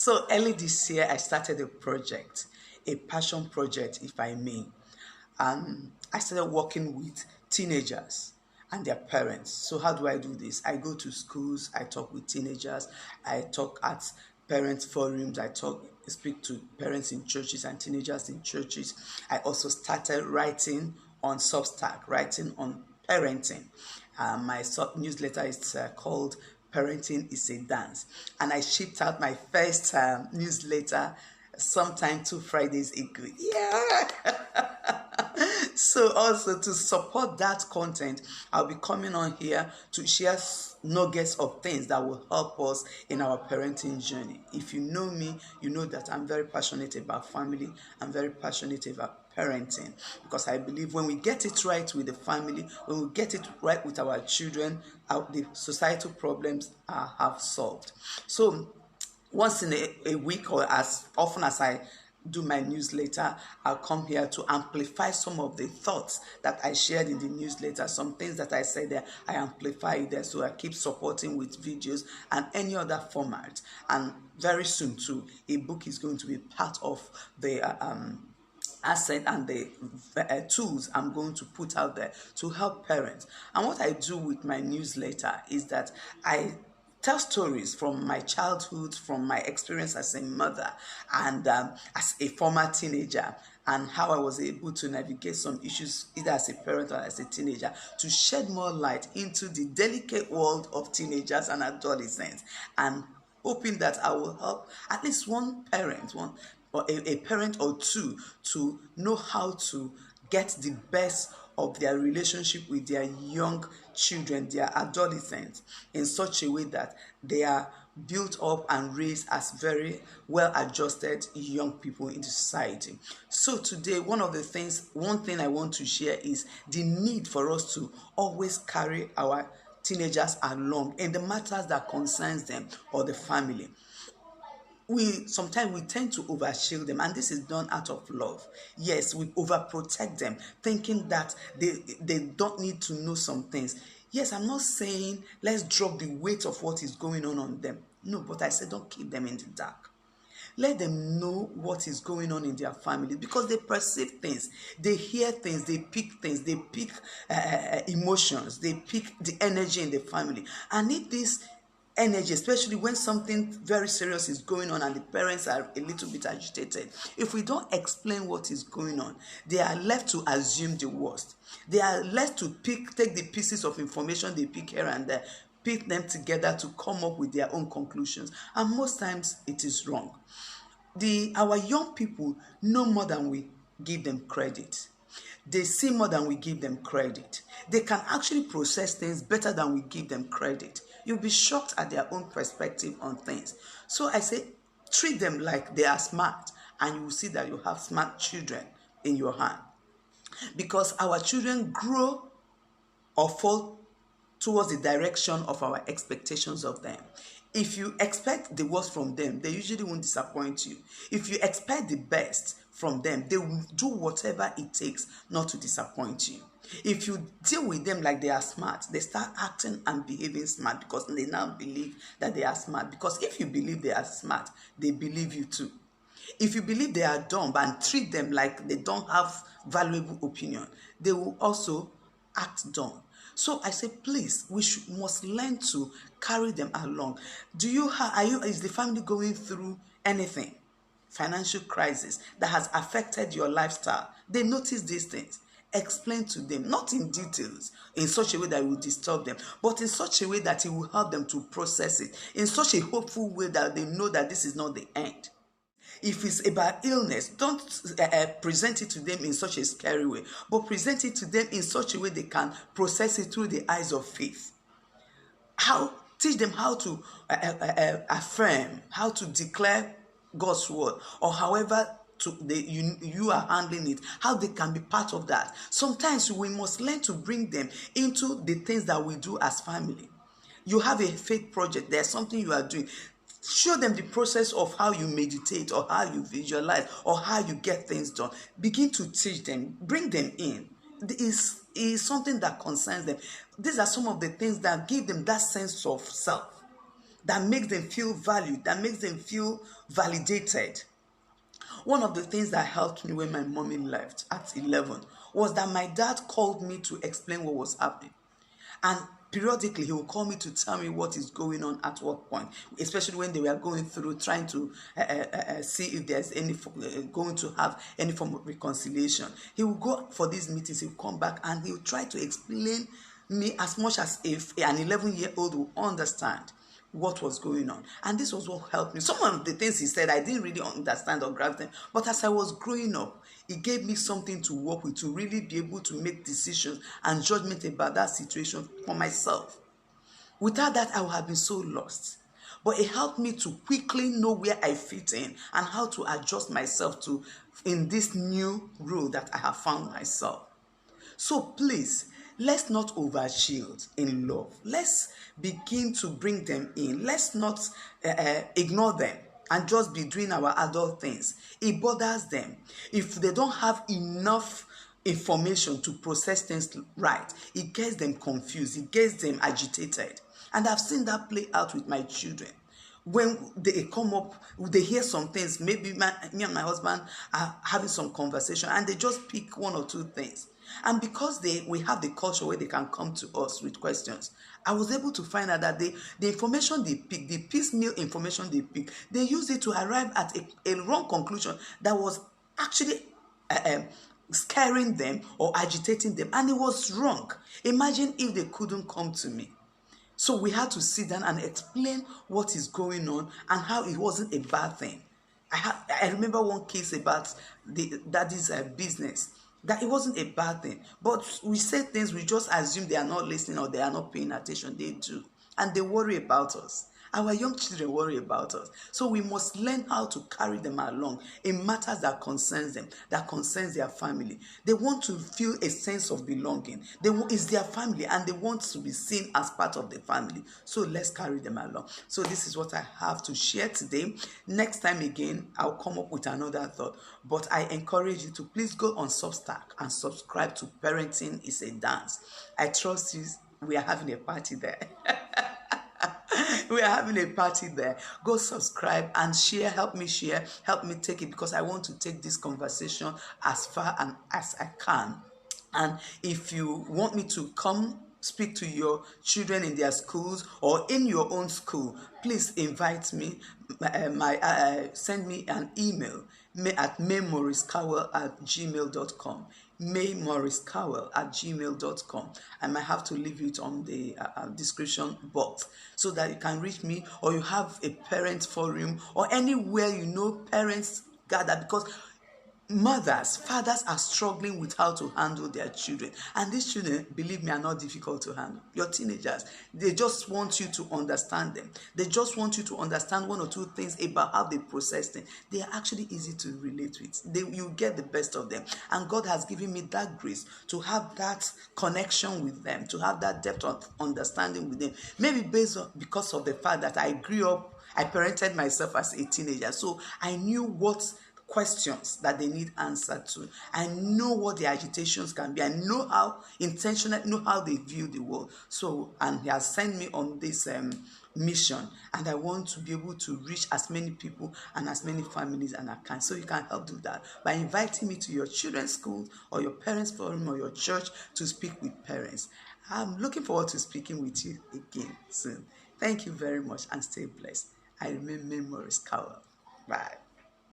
So early this year, I started a project, a passion project, if I may. I started working with teenagers and their parents. So how do I do this? I go to schools, I talk with teenagers, I talk at parents forums, speak to parents in churches and teenagers in churches. I also started writing on Substack, writing on parenting. My newsletter is called Parenting is a Dance. And I shipped out my first newsletter sometime 2 Fridays ago. Yeah. So also to support that content, I'll be coming on here to share nuggets of things that will help us in our parenting journey. If you know me, you know that I'm very passionate about family. I'm very passionate about parenting because I believe when we get it right with the family, when we get it right with our children, the societal problems are have solved. So once in a week or as often as I do my newsletter, I'll come here to amplify some of the thoughts that I shared in the newsletter. Some things that I said there, I amplify it there. So I keep supporting with videos and any other format. And very soon too, a book is going to be part of the asset and the tools I'm going to put out there to help parents. And what I do with my newsletter is that I tell stories from my childhood, from my experience as a mother and as a former teenager, and how I was able to navigate some issues either as a parent or as a teenager, to shed more light into the delicate world of teenagers and adolescents, and hoping that I will help at least one parent, one or a parent or two, to know how to get the best of their relationship with their young children, their adolescents, in such a way that they are built up and raised as very well adjusted young people into society. So today, one thing I want to share is the need for us to always carry our teenagers along in the matters that concerns them or the family. We sometimes we tend to overshield them, and this is done out of love. Yes, we overprotect them, thinking that they don't need to know some things. Yes, I'm not saying let's drop the weight of what is going on them. No, but I said don't keep them in the dark. Let them know what is going on in their family, because they perceive things, they hear things, they pick things, they pick emotions, they pick the energy in the family. And if this energy, especially when something very serious is going on and the parents are a little bit agitated, if we don't explain what is going on, they are left to assume the worst. They are left to take the pieces of information they pick here and there, put them together to come up with their own conclusions, and most times it is wrong. Our young people know more than we give them credit. They see more than we give them credit. They can actually process things better than we give them credit. You'll be shocked at their own perspective on things. So I say, treat them like they are smart, and you will see that you have smart children in your hand. Because our children grow or fall towards the direction of our expectations of them. If you expect the worst from them, they usually won't disappoint you. If you expect the best from them, they will do whatever it takes not to disappoint you. If you deal with them like they are smart, they start acting and behaving smart because they now believe that they are smart. Because if you believe they are smart, they believe you too. If you believe they are dumb and treat them like they don't have valuable opinion, they will also act dumb. So I say, please, must learn to carry them along. Is the family going through anything, financial crisis that has affected your lifestyle? They notice these things. Explain to them, not in details, in such a way that it will disturb them, but in such a way that it will help them to process it, in such a hopeful way that they know that this is not the end. If it's about illness, don't present it to them in such a scary way, but present it to them in such a way they can process it through the eyes of faith. Teach them how to affirm, how to declare God's word, or however you are handling it, how they can be part of that. Sometimes we must learn to bring them into the things that we do as family. You have a faith project, there's something you are doing. Show them the process of how you meditate or how you visualize or how you get things done. Begin to teach them, bring them in. Is something that concerns them. These are some of the things that give them that sense of self. that makes them feel valued, that makes them feel validated. One of the things that helped me when my mommy left at 11 was that my dad called me to explain what was happening. And periodically, he will call me to tell me what is going on at what point, especially when they were going through trying to see if there's any going to have any form of reconciliation. He will go for these meetings, he will come back and he will try to explain me as much as if an 11-year-old will understand what was going on. And this was what helped me. Some of the things he said, I didn't really understand or grasp them. But as I was growing up, it gave me something to work with, to really be able to make decisions and judgment about that situation for myself. Without that, I would have been so lost. But it helped me to quickly know where I fit in and how to adjust myself to in this new role that I have found myself. So please, let's not overshield in love. Let's begin to bring them in. Let's not ignore them and just be doing our adult things. It bothers them. If they don't have enough information to process things right, it gets them confused. It gets them agitated. And I've seen that play out with my children. When they come up, they hear some things, maybe me and my husband are having some conversation and they just pick one or two things. And because we have the culture where they can come to us with questions, I was able to find out that the information they pick, the piecemeal information they pick, they use it to arrive at a wrong conclusion that was actually scaring them or agitating them. And it was wrong. Imagine if they couldn't come to me. So we had to sit down and explain what is going on and how it wasn't a bad thing. I remember one case about the daddy's business, that it wasn't a bad thing. But we say things, we just assume they are not listening or they are not paying attention. They do. And they worry about us. Our young children worry about us. So we must learn how to carry them along in matters that concerns them, that concerns their family. They want to feel a sense of belonging. It's their family and they want to be seen as part of the family. So let's carry them along. So this is what I have to share today. Next time again, I'll come up with another thought. But I encourage you to please go on Substack and subscribe to Parenting is a Dance. I trust you. We are having a party there. We are having a party there. Go subscribe and share. Help me share. Help me take it, because I want to take this conversation as far and as I can. And if you want me to come speak to your children in their schools or in your own school, please invite me. Send me an email at maymorriskawel@gmail.com. maymorriskawel@gmail.com. I might have to leave it on the description box so that you can reach me, or you have a parent forum or anywhere you know parents gather, because fathers are struggling with how to handle their children. And these children, believe me, are not difficult to handle. Your teenagers, they just want you to understand them. They just want you to understand one or two things about how they process things. They are actually easy to relate with. You get the best of them. And God has given me that grace to have that connection with them, to have that depth of understanding with them. Maybe because of the fact that I parented myself as a teenager. So I knew what questions that they need answered to. I know what the agitations can be. I know how they view the world. So, and he has sent me on this mission, and I want to be able to reach as many people and as many families as I can. So you can help do that by inviting me to your children's school or your parents' forum or your church to speak with parents. I'm looking forward to speaking with you again soon. Thank you very much and stay blessed. I remain Maymorriskawel. Bye.